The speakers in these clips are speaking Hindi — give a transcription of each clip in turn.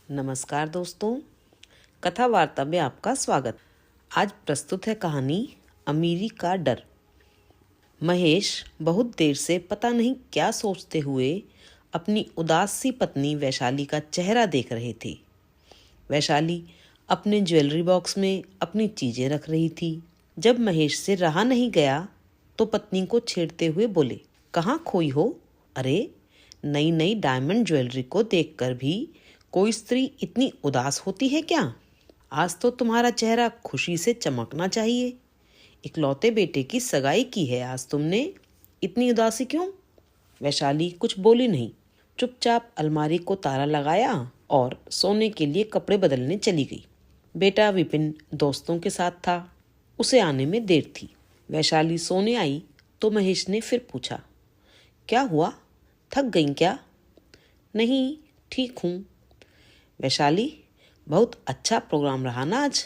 नमस्कार दोस्तों, कथा वार्ता में आपका स्वागत। आज प्रस्तुत है कहानी अमीरी का डर। महेश बहुत देर से पता नहीं क्या सोचते हुए अपनी उदास सी पत्नी वैशाली का चेहरा देख रहे थे। वैशाली अपने ज्वेलरी बॉक्स में अपनी चीजें रख रही थी। जब महेश से रहा नहीं गया तो पत्नी को छेड़ते हुए बोले, कहाँ खोई हो? अरे, नई नई डायमंड ज्वेलरी को देखकर भी कोई स्त्री इतनी उदास होती है क्या? आज तो तुम्हारा चेहरा खुशी से चमकना चाहिए। इकलौते बेटे की सगाई की है आज तुमने, इतनी उदासी क्यों? वैशाली कुछ बोली नहीं, चुपचाप अलमारी को ताला लगाया और सोने के लिए कपड़े बदलने चली गई। बेटा विपिन दोस्तों के साथ था, उसे आने में देर थी। वैशाली सोने आई तो महेश ने फिर पूछा, क्या हुआ, थक गई क्या? नहीं, ठीक हूँ। वैशाली, बहुत अच्छा प्रोग्राम रहा ना आज।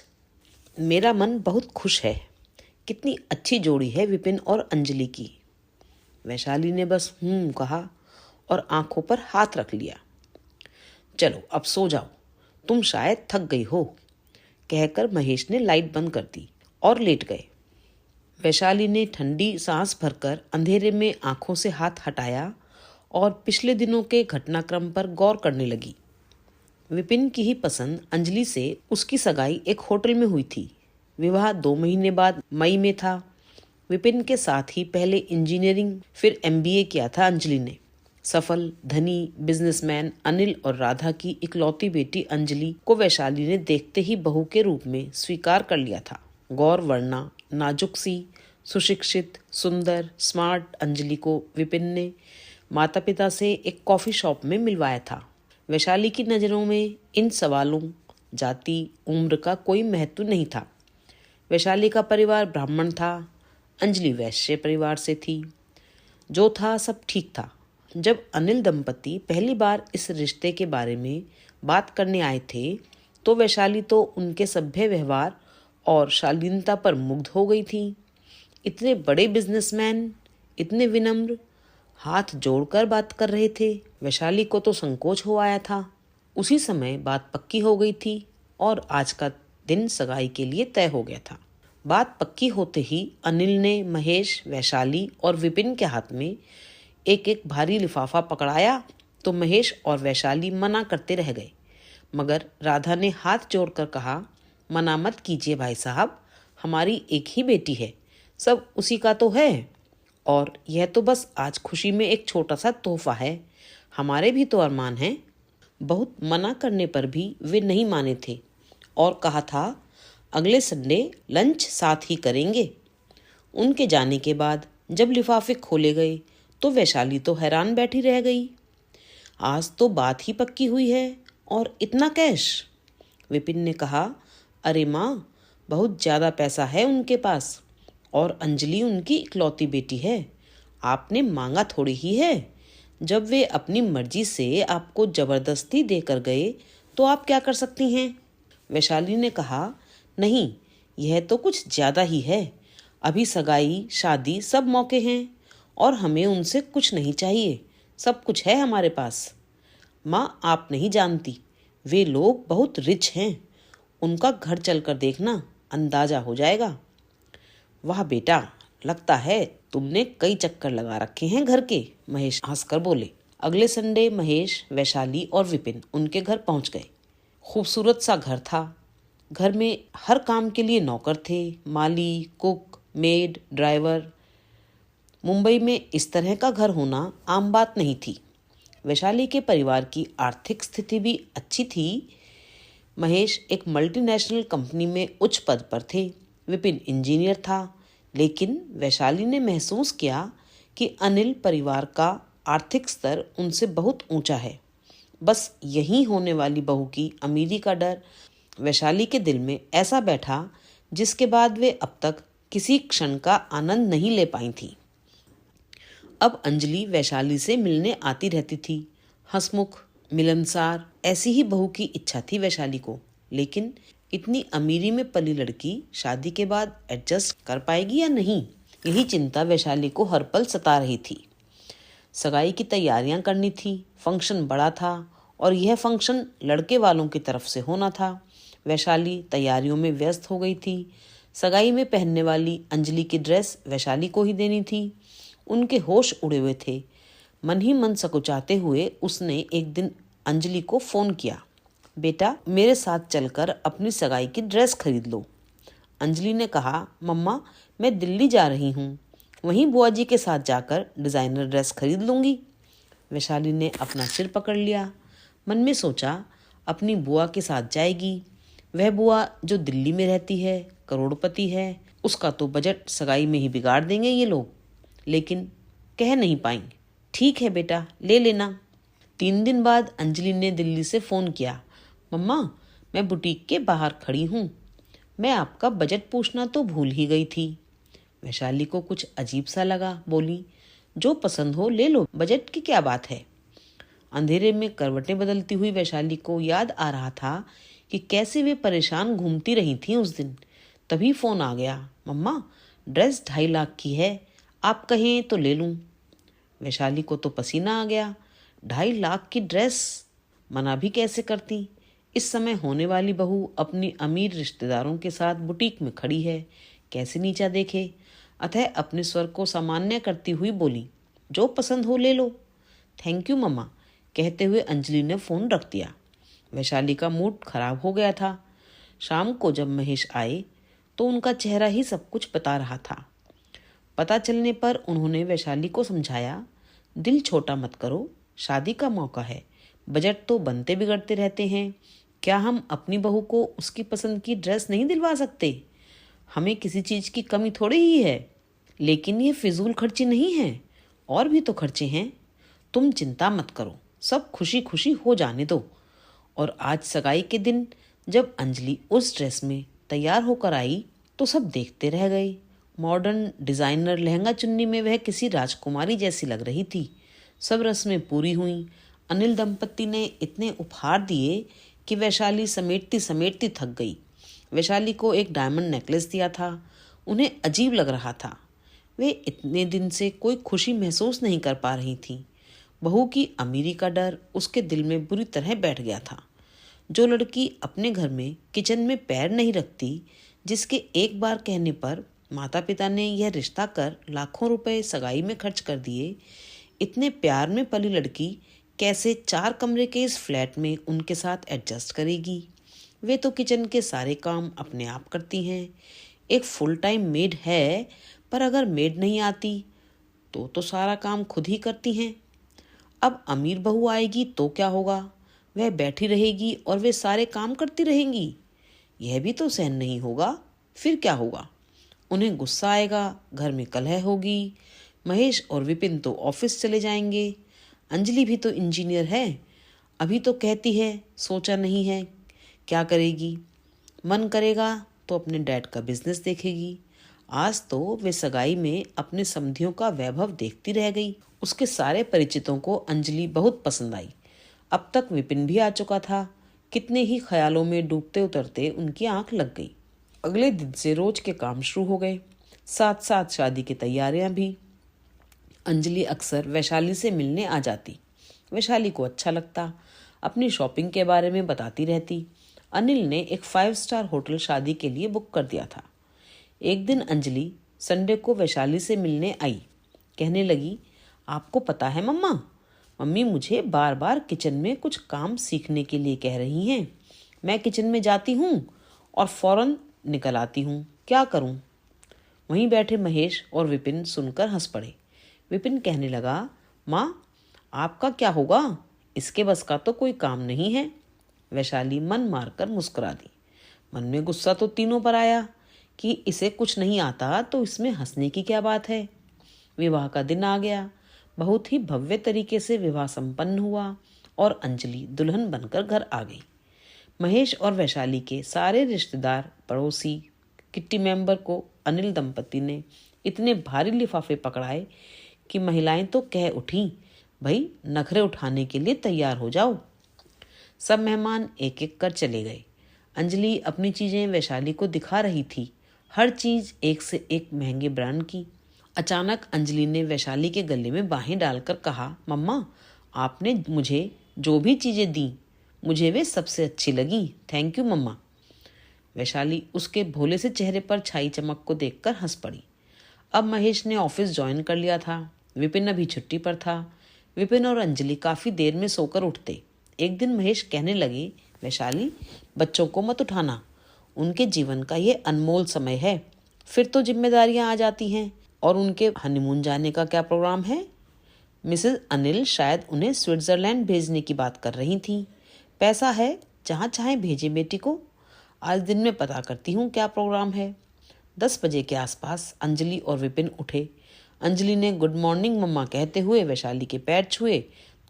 मेरा मन बहुत खुश है। कितनी अच्छी जोड़ी है विपिन और अंजलि की। वैशाली ने बस कहा और आंखों पर हाथ रख लिया। चलो अब सो जाओ, तुम शायद थक गई हो, कहकर महेश ने लाइट बंद कर दी और लेट गए। वैशाली ने ठंडी सांस भरकर अंधेरे में आंखों से हाथ हटाया और पिछले दिनों के घटनाक्रम पर गौर करने लगी। विपिन की ही पसंद अंजलि से उसकी सगाई एक होटल में हुई थी। विवाह 2 महीने बाद मई में था। विपिन के साथ ही पहले इंजीनियरिंग फिर MBA किया था अंजलि ने। सफल धनी बिजनेसमैन अनिल और राधा की इकलौती बेटी अंजलि को वैशाली ने देखते ही बहू के रूप में स्वीकार कर लिया था। गौर वर्णा, नाजुक सी, सुशिक्षित, सुंदर, स्मार्ट अंजलि को विपिन ने माता पिता से एक कॉफी शॉप में मिलवाया था। वैशाली की नज़रों में इन सवालों जाति उम्र का कोई महत्व नहीं था। वैशाली का परिवार ब्राह्मण था, अंजलि वैश्य परिवार से थी। जो था सब ठीक था। जब अनिल दंपति पहली बार इस रिश्ते के बारे में बात करने आए थे तो वैशाली तो उनके सभ्य व्यवहार और शालीनता पर मुग्ध हो गई थी। इतने बड़े बिजनेसमैन इतने विनम्र, हाथ जोड़कर बात कर रहे थे। वैशाली को तो संकोच हो आया था। उसी समय बात पक्की हो गई थी और आज का दिन सगाई के लिए तय हो गया था। बात पक्की होते ही अनिल ने महेश, वैशाली और विपिन के हाथ में एक एक भारी लिफाफा पकड़ाया तो महेश और वैशाली मना करते रह गए। मगर राधा ने हाथ जोड़कर कहा, मना मत कीजिए भाई साहब, हमारी एक ही बेटी है, सब उसी का तो है। और यह तो बस आज खुशी में एक छोटा सा तोहफा है, हमारे भी तो अरमान हैं। बहुत मना करने पर भी वे नहीं माने थे और कहा था, अगले संडे लंच साथ ही करेंगे। उनके जाने के बाद जब लिफाफे खोले गए तो वैशाली तो हैरान बैठी रह गई। आज तो बात ही पक्की हुई है और इतना कैश? विपिन ने कहा, अरे माँ, बहुत ज़्यादा पैसा है उनके पास और अंजलि उनकी इकलौती बेटी है। आपने मांगा थोड़ी ही है। जब वे अपनी मर्जी से आपको जबरदस्ती देकर गए तो आप क्या कर सकती हैं? वैशाली ने कहा, नहीं, यह तो कुछ ज़्यादा ही है। अभी सगाई शादी सब मौके हैं और हमें उनसे कुछ नहीं चाहिए, सब कुछ है हमारे पास। माँ, आप नहीं जानती, वे लोग बहुत रिच हैं। उनका घर चलकर देखना, अंदाजा हो जाएगा। वाह बेटा, लगता है तुमने कई चक्कर लगा रखे हैं घर के, महेश हंसकर बोले। अगले संडे महेश, वैशाली और विपिन उनके घर पहुंच गए। खूबसूरत सा घर था। घर में हर काम के लिए नौकर थे, माली, कुक, मेड, ड्राइवर। मुंबई में इस तरह का घर होना आम बात नहीं थी। वैशाली के परिवार की आर्थिक स्थिति भी अच्छी थी। महेश एक मल्टीनेशनल कंपनी में उच्च पद पर थे, विपिन इंजीनियर था। लेकिन वैशाली ने महसूस किया कि अनिल परिवार का आर्थिक स्तर उनसे बहुत ऊंचा है। बस यही होने वाली बहू की अमीरी का डर वैशाली के दिल में ऐसा बैठा जिसके बाद वे अब तक किसी क्षण का आनंद नहीं ले पाई थी। अब अंजलि वैशाली से मिलने आती रहती थी, हंसमुख, मिलनसार। ऐसी ही बहू की इच्छा थी वैशाली को। लेकिन इतनी अमीरी में पली लड़की शादी के बाद एडजस्ट कर पाएगी या नहीं, यही चिंता वैशाली को हर पल सता रही थी। सगाई की तैयारियां करनी थी, फंक्शन बड़ा था और यह फंक्शन लड़के वालों की तरफ से होना था। वैशाली तैयारियों में व्यस्त हो गई थी। सगाई में पहनने वाली अंजलि की ड्रेस वैशाली को ही देनी थी। उनके होश उड़े हुए थे। मन ही मन सकुचाते हुए उसने एक दिन अंजलि को फ़ोन किया, बेटा मेरे साथ चलकर अपनी सगाई की ड्रेस खरीद लो। अंजलि ने कहा, मम्मा मैं दिल्ली जा रही हूँ, वहीं बुआ जी के साथ जाकर डिज़ाइनर ड्रेस खरीद लूँगी। वैशाली ने अपना सिर पकड़ लिया। मन में सोचा, अपनी बुआ के साथ जाएगी। वह बुआ जो दिल्ली में रहती है, करोड़पति है, उसका तो बजट सगाई में ही बिगाड़ देंगे ये लोग। लेकिन कह नहीं पाई। ठीक है बेटा, ले लेना। 3 दिन बाद अंजलि ने दिल्ली से फ़ोन किया, मम्मा मैं बुटीक के बाहर खड़ी हूँ, मैं आपका बजट पूछना तो भूल ही गई थी। वैशाली को कुछ अजीब सा लगा। बोली, जो पसंद हो ले लो, बजट की क्या बात है। अंधेरे में करवटें बदलती हुई वैशाली को याद आ रहा था कि कैसे वे परेशान घूमती रही थीं उस दिन। तभी फ़ोन आ गया, मम्मा ड्रेस 2.5 लाख की है, आप कहें तो ले लूँ। वैशाली को तो पसीना आ गया। 2.5 लाख की ड्रेस, मना भी कैसे करती। इस समय होने वाली बहू अपनी अमीर रिश्तेदारों के साथ बुटीक में खड़ी है, कैसे नीचा देखे। अतः अपने स्वर को सामान्य करती हुई बोली, जो पसंद हो ले लो। थैंक यू मम्मा, कहते हुए अंजलि ने फ़ोन रख दिया। वैशाली का मूड खराब हो गया था। शाम को जब महेश आए तो उनका चेहरा ही सब कुछ बता रहा था। पता चलने पर उन्होंने वैशाली को समझाया, दिल छोटा मत करो, शादी का मौका है, बजट तो बनते बिगड़ते रहते हैं। क्या हम अपनी बहू को उसकी पसंद की ड्रेस नहीं दिलवा सकते? हमें किसी चीज़ की कमी थोड़ी ही है। लेकिन ये फिजूल खर्ची नहीं है, और भी तो खर्चे हैं। तुम चिंता मत करो, सब खुशी खुशी हो जाने दो। और आज सगाई के दिन जब अंजलि उस ड्रेस में तैयार होकर आई तो सब देखते रह गए। मॉडर्न डिज़ाइनर लहंगा चुन्नी में वह किसी राजकुमारी जैसी लग रही थी। सब रस्में पूरी हुईं। अनिल दंपत्ति ने इतने उपहार दिए कि वैशाली समेटती समेटती थक गई। वैशाली को एक डायमंड नेकलेस दिया था। उन्हें अजीब लग रहा था। वे इतने दिन से कोई खुशी महसूस नहीं कर पा रही थीं। बहू की अमीरी का डर उसके दिल में बुरी तरह बैठ गया था। जो लड़की अपने घर में किचन में पैर नहीं रखती, जिसके एक बार कहने पर माता पिता ने यह रिश्ता कर लाखों रुपए सगाई में खर्च कर दिए, इतने प्यार में पली लड़की कैसे 4 कमरे के इस फ्लैट में उनके साथ एडजस्ट करेगी। वे तो किचन के सारे काम अपने आप करती हैं। एक फुल टाइम मेड है, पर अगर मेड नहीं आती तो सारा काम खुद ही करती हैं। अब अमीर बहू आएगी तो क्या होगा? वह बैठी रहेगी और वे सारे काम करती रहेंगी। यह भी तो सहन नहीं होगा। फिर क्या होगा? उन्हें गुस्सा आएगा, घर में कलह होगी। महेश और विपिन तो ऑफिस चले जाएंगे। अंजलि भी तो इंजीनियर है। अभी तो कहती है, सोचा नहीं है क्या करेगी। मन करेगा तो अपने डैड का बिजनेस देखेगी। आज तो वे सगाई में अपने समधियों का वैभव देखती रह गई। उसके सारे परिचितों को अंजलि बहुत पसंद आई। अब तक विपिन भी आ चुका था। कितने ही ख्यालों में डूबते उतरते उनकी आंख लग गई। अगले दिन से रोज के काम शुरू हो गए, साथ साथ शादी की तैयारियां भी। अंजलि अक्सर वैशाली से मिलने आ जाती। वैशाली को अच्छा लगता, अपनी शॉपिंग के बारे में बताती रहती। अनिल ने एक 5 स्टार होटल शादी के लिए बुक कर दिया था। एक दिन अंजलि संडे को वैशाली से मिलने आई। कहने लगी, आपको पता है मम्मा, मम्मी मुझे बार बार किचन में कुछ काम सीखने के लिए कह रही हैं। मैं किचन में जाती हूँ और फौरन निकल आती हूँ, क्या करूँ? वहीं बैठे महेश और विपिन सुनकर हंस पड़े। विपिन कहने लगा, माँ आपका क्या होगा, इसके बस का तो कोई काम नहीं है। वैशाली मन मारकर मुस्कुरा दी। मन में गुस्सा तो तीनों पर आया कि इसे कुछ नहीं आता तो इसमें हंसने की क्या बात है। विवाह का दिन आ गया। बहुत ही भव्य तरीके से विवाह संपन्न हुआ और अंजलि दुल्हन बनकर घर आ गई। महेश और वैशाली के सारे रिश्तेदार, पड़ोसी, किट्टी मेंबर को अनिल दंपति ने इतने भारी लिफाफे पकड़ाए कि महिलाएं तो कह उठी, भाई नखरे उठाने के लिए तैयार हो जाओ। सब मेहमान एक एक कर चले गए। अंजलि अपनी चीजें वैशाली को दिखा रही थी, हर चीज एक से एक महंगे ब्रांड की। अचानक अंजलि ने वैशाली के गले में बाहें डालकर कहा, मम्मा आपने मुझे जो भी चीज़ें दी मुझे वे सबसे अच्छी लगी। थैंक यू मम्मा। वैशाली उसके भोले से चेहरे पर छाई चमक को देखकर हंस पड़ी। अब महेश ने ऑफिस ज्वाइन कर लिया था। विपिन अभी छुट्टी पर था। विपिन और अंजलि काफ़ी देर में सोकर उठते। एक दिन महेश कहने लगे, वैशाली, बच्चों को मत उठाना, उनके जीवन का ये अनमोल समय है। फिर तो जिम्मेदारियां आ जाती हैं। और उनके हनीमून जाने का क्या प्रोग्राम है? मिसेस अनिल शायद उन्हें स्विट्जरलैंड भेजने की बात कर रही थी। पैसा है, जहाँ चाहे भेजे बेटी को। आज दिन में पता करती हूँ क्या प्रोग्राम है। 10 बजे के आसपास अंजलि और विपिन उठे। अंजलि ने गुड मॉर्निंग मम्मा कहते हुए वैशाली के पैर छुए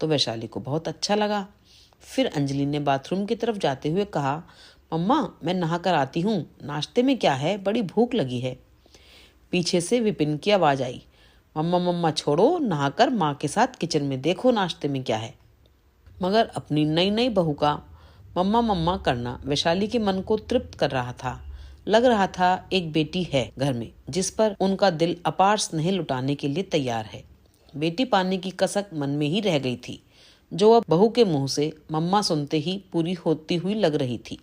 तो वैशाली को बहुत अच्छा लगा। फिर अंजलि ने बाथरूम की तरफ जाते हुए कहा, मम्मा मैं नहा कर आती हूँ, नाश्ते में क्या है, बड़ी भूख लगी है। पीछे से विपिन की आवाज़ आई, मम्मा मम्मा छोड़ो, नहाकर माँ के साथ किचन में देखो नाश्ते में क्या है। मगर अपनी नई नई बहू का मम्मा मम्मा करना वैशाली के मन को तृप्त कर रहा था। लग रहा था एक बेटी है घर में जिस पर उनका दिल अपार स्नेह लुटाने के लिए तैयार है। बेटी पाने की कसक मन में ही रह गई थी, जो अब बहू के मुंह से मम्मा सुनते ही पूरी होती हुई लग रही थी।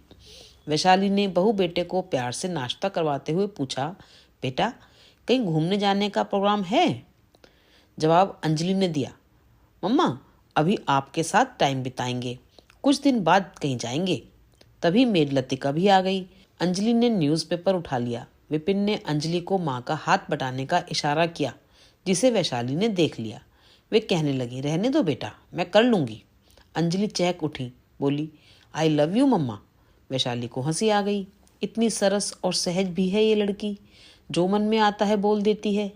वैशाली ने बहू बेटे को प्यार से नाश्ता करवाते हुए पूछा, बेटा कहीं घूमने जाने का प्रोग्राम है? जवाब अंजलि ने दिया, मम्मा अभी आपके साथ टाइम बिताएंगे, कुछ दिन बाद कहीं जाएंगे। तभी मेड लतिका भी आ गई। अंजलि ने न्यूज़पेपर उठा लिया। विपिन ने अंजलि को माँ का हाथ बटाने का इशारा किया, जिसे वैशाली ने देख लिया। वे कहने लगी, रहने दो बेटा, मैं कर लूँगी। अंजलि चहक उठी, बोली, आई लव यू मम्मा। वैशाली को हंसी आ गई। इतनी सरस और सहज भी है ये लड़की, जो मन में आता है बोल देती है।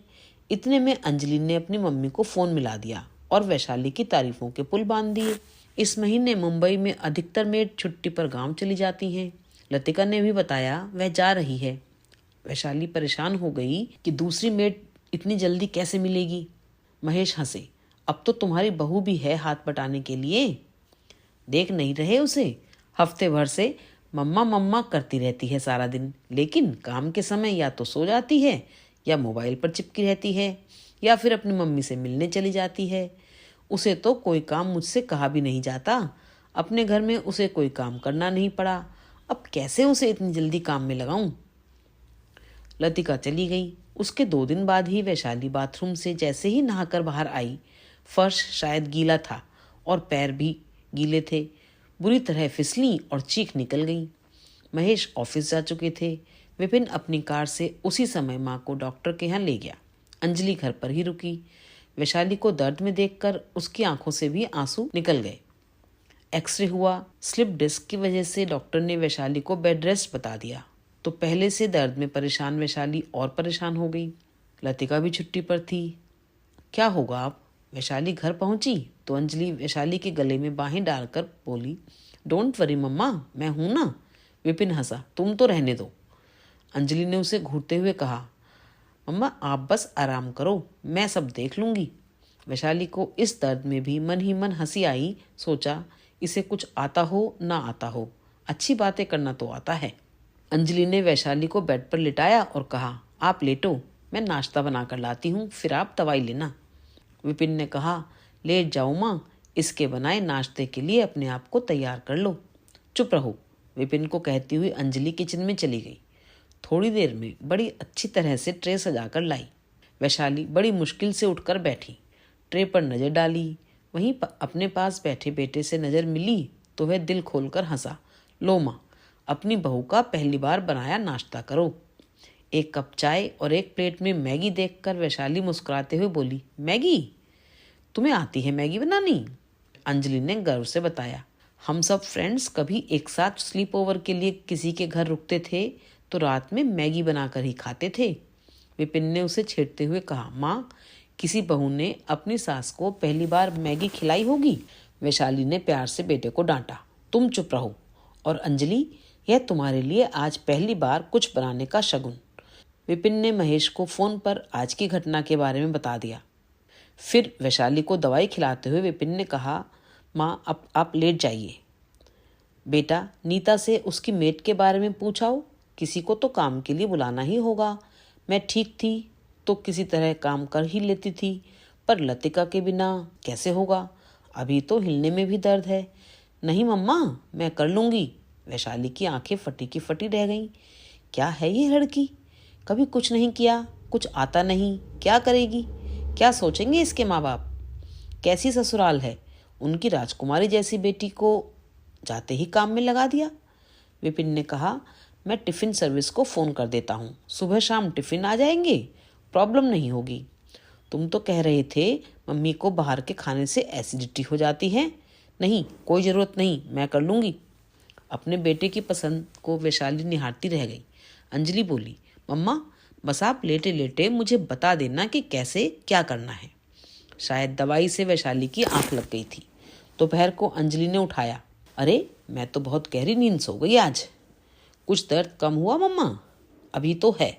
इतने में अंजलि ने अपनी मम्मी को फ़ोन मिला दिया और वैशाली की तारीफों के पुल बांध दिए। इस महीने मुंबई में अधिकतर मेड छुट्टी पर गांव चली जाती हैं। लतिका ने भी बताया वह जा रही है। वैशाली परेशान हो गई कि दूसरी मेड इतनी जल्दी कैसे मिलेगी। महेश हंसे, अब तो तुम्हारी बहू भी है हाथ बटाने के लिए। देख नहीं रहे उसे, हफ्ते भर से मम्मा मम्मा करती रहती है सारा दिन, लेकिन काम के समय या तो सो जाती है या मोबाइल पर चिपकी रहती है या फिर अपनी मम्मी से मिलने चली जाती है। उसे तो कोई काम मुझसे कहा भी नहीं जाता। अपने घर में उसे कोई काम करना नहीं पड़ा, अब कैसे उसे इतनी जल्दी काम में लगाऊं। लतिका चली गई। उसके 2 दिन बाद ही वैशाली बाथरूम से जैसे ही नहाकर बाहर आई, फर्श शायद गीला था और पैर भी गीले थे। बुरी तरह फिसली और चीख निकल गई। महेश ऑफिस जा चुके थे। विपिन अपनी कार से उसी समय माँ को डॉक्टर के यहाँ ले गया। अंजलि घर पर ही रुकी। वैशाली को दर्द में देखकर उसकी आंखों से भी आंसू निकल गए। एक्सरे हुआ। स्लिप डिस्क की वजह से डॉक्टर ने वैशाली को बेड रेस्ट बता दिया, तो पहले से दर्द में परेशान वैशाली और परेशान हो गई। लतिका भी छुट्टी पर थी। क्या होगा अब? वैशाली घर पहुंची तो अंजलि वैशाली के गले में बाहें डालकर बोली, डोंट वरी मम्मा, मैं हूं ना। विपिन हंसा, तुम तो रहने दो। अंजलि ने उसे घूरते हुए कहा, मम्मा आप बस आराम करो, मैं सब देख लूंगी। वैशाली को इस दर्द में भी मन ही मन हंसी आई। सोचा, इसे कुछ आता हो ना आता हो, अच्छी बातें करना तो आता है। अंजलि ने वैशाली को बेड पर लिटाया और कहा, आप लेटो, मैं नाश्ता बना कर लाती हूँ, फिर आप दवाई लेना। विपिन ने कहा, लेट जाओ माँ, इसके बनाए नाश्ते के लिए अपने आप को तैयार कर लो। चुप रहो, विपिन को कहती हुई अंजलि किचन में चली गई। थोड़ी देर में बड़ी अच्छी तरह से ट्रे सजाकर लाई। वैशाली बड़ी मुश्किल से उठकर बैठी, ट्रे पर नज़र डाली। वहीं अपने पास बैठे बेटे से नज़र मिली तो वह दिल खोलकर हंसा। लो माँ, अपनी बहू का पहली बार बनाया नाश्ता करो। एक कप चाय और एक प्लेट में मैगी देखकर वैशाली मुस्कुराते हुए बोली, मैगी? तुम्हें आती है मैगी बनानी? अंजलि ने गर्व से बताया। हम सब फ्रेंड्स कभी एक साथ स्लीप ओवर के लिए किसी के घर रुकते थे तो रात में मैगी बनाकर ही खाते थे। विपिन ने उसे छेड़ते हुए कहा, माँ, किसी बहू ने अपनी सास को पहली बार मैगी खिलाई होगी। वैशाली ने प्यार से बेटे को डांटा, तुम चुप रहो। और अंजलि, यह तुम्हारे लिए आज पहली बार कुछ बनाने का शगुन। विपिन ने महेश को फोन पर आज की घटना के बारे में बता दिया। फिर वैशाली को दवाई खिलाते हुए विपिन ने कहा, माँ अब आप लेट जाइए। बेटा, नीता से उसकी मेट के बारे में पूछाओ, किसी को तो काम के लिए बुलाना ही होगा। मैं ठीक थी तो किसी तरह काम कर ही लेती थी, पर लतिका के बिना कैसे होगा? अभी तो हिलने में भी दर्द है। नहीं मम्मा, मैं कर लूँगी। वैशाली की आंखें फटी की फटी रह गईं। क्या है ये लड़की, कभी कुछ नहीं किया, कुछ आता नहीं, क्या करेगी? क्या सोचेंगे इसके माँ बाप? कैसी ससुराल है, उनकी राजकुमारी जैसी बेटी को जाते ही काम में लगा दिया। विपिन ने कहा, मैं टिफ़िन सर्विस को फ़ोन कर देता हूँ, सुबह शाम टिफ़िन आ जाएंगे, प्रॉब्लम नहीं होगी। तुम तो कह रहे थे मम्मी को बाहर के खाने से एसिडिटी हो जाती है। नहीं, कोई ज़रूरत नहीं, मैं कर लूँगी। अपने बेटे की पसंद को वैशाली निहारती रह गई। अंजलि बोली, मम्मा बस आप लेटे लेटे मुझे बता देना कि कैसे क्या करना है। शायद दवाई से वैशाली की आंख लग गई थी। दोपहर को अंजलि ने उठाया। अरे, मैं तो बहुत गहरी नींद सो गई आज। कुछ दर्द कम हुआ मम्मा? अभी तो है।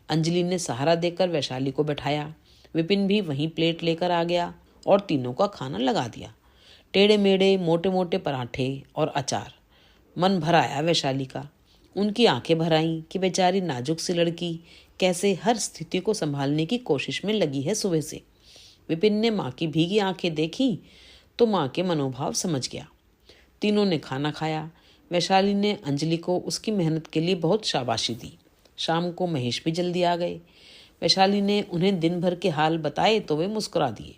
अंजलि ने सहारा देकर वैशाली को बैठाया। विपिन भी वहीं प्लेट लेकर आ गया और तीनों का खाना लगा दिया। टेढ़े मेढ़े मोटे मोटे पराठे और अचार। मन भर आया वैशाली का। उनकी आंखें भर आईं कि बेचारी नाजुक सी लड़की कैसे हर स्थिति को संभालने की कोशिश में लगी है सुबह से। विपिन ने माँ की भीगी आंखें देखी तो माँ के मनोभाव समझ गया। तीनों ने खाना खाया। वैशाली ने अंजलि को उसकी मेहनत के लिए बहुत शाबाशी दी। शाम को महेश भी जल्दी आ गए। वैशाली ने उन्हें दिन भर के हाल बताए तो वे मुस्कुरा दिए।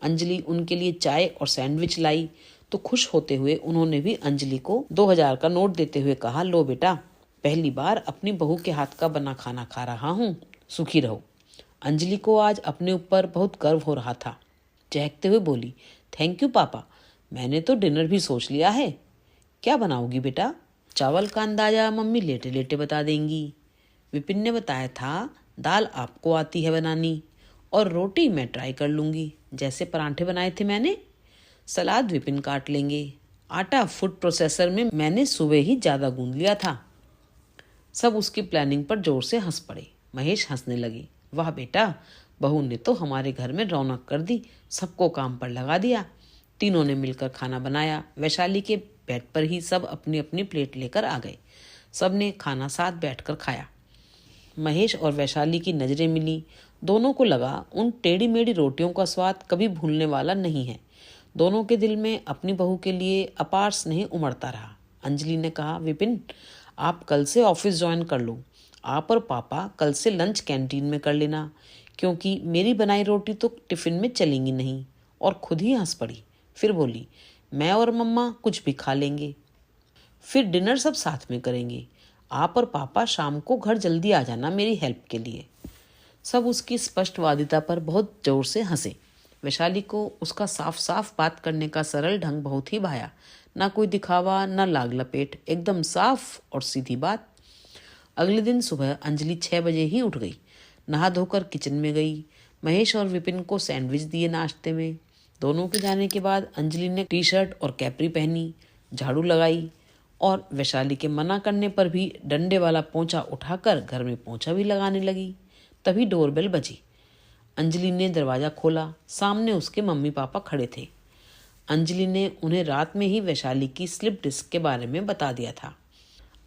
अंजलि उनके लिए चाय और सैंडविच लाई तो खुश होते हुए उन्होंने भी अंजलि को 2000 का नोट देते हुए कहा, लो बेटा, पहली बार अपनी बहू के हाथ का बना खाना खा रहा हूँ, सुखी रहो। अंजलि को आज अपने ऊपर बहुत गर्व हो रहा था। चहकते हुए बोली, थैंक यू पापा, मैंने तो डिनर भी सोच लिया है। क्या बनाओगी बेटा? चावल का अंदाजा मम्मी लेटे लेटे बता देंगी। विपिन ने बताया था, दाल आपको आती है बनानी और रोटी मैं ट्राई कर लूँगी, जैसे परांठे बनाए थे मैंने। सलाद विपिन काट लेंगे। आटा फूड प्रोसेसर में मैंने सुबह ही ज़्यादा गूंद लिया था। सब उसकी प्लानिंग पर जोर से हंस पड़े। महेश हंसने लगे। वाह बेटा, बहू ने तो हमारे घर में रौनक कर दी, सबको काम पर लगा दिया। तीनों ने मिलकर खाना बनाया। वैशाली के बेड पर ही सब अपनी अपनी प्लेट लेकर आ गए। सब ने खाना साथ बैठकर खाया। महेश और वैशाली की नज़रें मिली। दोनों को लगा उन टेढ़ी मेढ़ी रोटियों का स्वाद कभी भूलने वाला नहीं है। दोनों के दिल में अपनी बहू के लिए अपार स्नेह उमड़ता रहा। अंजलि ने कहा, विपिन, आप कल से ऑफिस ज्वाइन कर लो। आप और पापा कल से लंच कैंटीन में कर लेना, क्योंकि मेरी बनाई रोटी तो टिफ़िन में चलेंगी नहीं। और खुद ही हंस पड़ी। फिर बोली, मैं और मम्मा कुछ भी खा लेंगे, फिर डिनर सब साथ में करेंगे। आप और पापा शाम को घर जल्दी आ जाना मेरी हेल्प के लिए। सब उसकी स्पष्टवादिता पर बहुत जोर से हंसे। वैशाली को उसका साफ साफ बात करने का सरल ढंग बहुत ही भाया। ना कोई दिखावा, ना लाग लपेट, एकदम साफ और सीधी बात। अगले दिन सुबह अंजलि 6 बजे ही उठ गई। नहा धोकर किचन में गई। महेश और विपिन को सैंडविच दिए नाश्ते में। दोनों के जाने के बाद अंजलि ने टी शर्ट और कैपरी पहनी, झाड़ू लगाई और वैशाली के मना करने पर भी डंडे वाला पोंछा उठाकर घर में पोंछा भी लगाने लगी। तभी डोरबेल बजी। अंजलि ने दरवाज़ा खोला। सामने उसके मम्मी पापा खड़े थे। अंजलि ने उन्हें रात में ही वैशाली की स्लिप डिस्क के बारे में बता दिया था।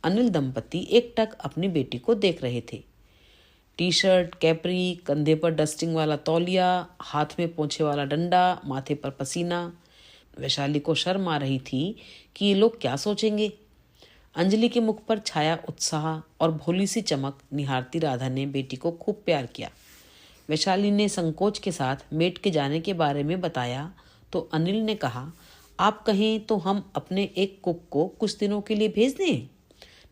अनिल दंपति एकटक अपनी बेटी को देख रहे थे। टी शर्ट, कैपरी, कंधे पर डस्टिंग वाला तौलिया, हाथ में पोंछे वाला डंडा, माथे पर पसीना। वैशाली को शर्म आ रही थी कि ये लोग क्या सोचेंगे। अंजलि के मुख पर छाया उत्साह और भोली सी चमक निहारती राधा ने बेटी को खूब प्यार किया। वैशाली ने संकोच के साथ मेट के जाने के बारे में बताया तो अनिल ने कहा, आप कहें तो हम अपने एक कुक को कुछ दिनों के लिए भेज दें?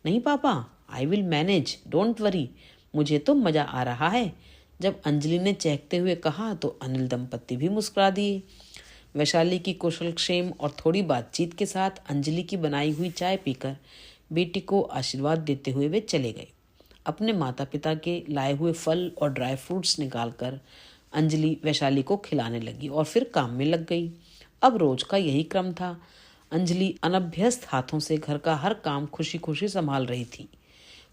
नहीं पापा, I will manage, don't worry, मुझे तो मज़ा आ रहा है। जब अंजलि ने चहकते हुए कहा तो अनिल दंपति भी मुस्कुरा दिए। वैशाली की कुशलक्षेम और थोड़ी बातचीत के साथ अंजलि की बनाई हुई चाय पीकर बेटी को आशीर्वाद देते हुए वे चले गए। अपने माता पिता के लाए हुए फल और ड्राई फ्रूट्स निकालकर अंजलि वैशाली को खिलाने लगी और फिर काम में लग गई। अब रोज का यही क्रम था। अंजलि अनभ्यस्त हाथों से घर का हर काम खुशी खुशी संभाल रही थी।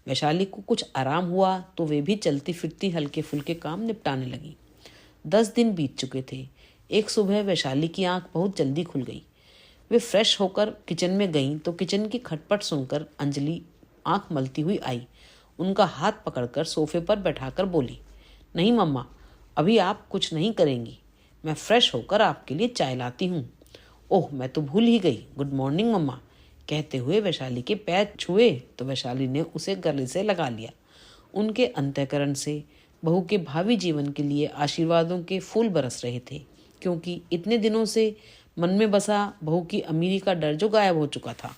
वैशाली को कुछ आराम हुआ तो वे भी चलती फिरती हल्के फुल्के काम निपटाने लगी। 10 दिन बीत चुके थे। एक सुबह वैशाली की आंख बहुत जल्दी खुल गई। वे फ्रेश होकर किचन में गईं तो किचन की खटपट सुनकर अंजलि आंख मलती हुई आई। उनका हाथ पकड़कर सोफे पर बैठाकर बोली, नहीं मम्मा, अभी आप कुछ नहीं करेंगी, मैं फ्रेश होकर आपके लिए चाय लाती हूँ। ओह, मैं तो भूल ही गई, गुड मॉर्निंग मम्मा। कहते हुए वैशाली के पैर छुए तो वैशाली ने उसे गले से लगा लिया। उनके अंतःकरण से बहू के भावी जीवन के लिए आशीर्वादों के फूल बरस रहे थे, क्योंकि इतने दिनों से मन में बसा बहू की अमीरी का डर जो गायब हो चुका था।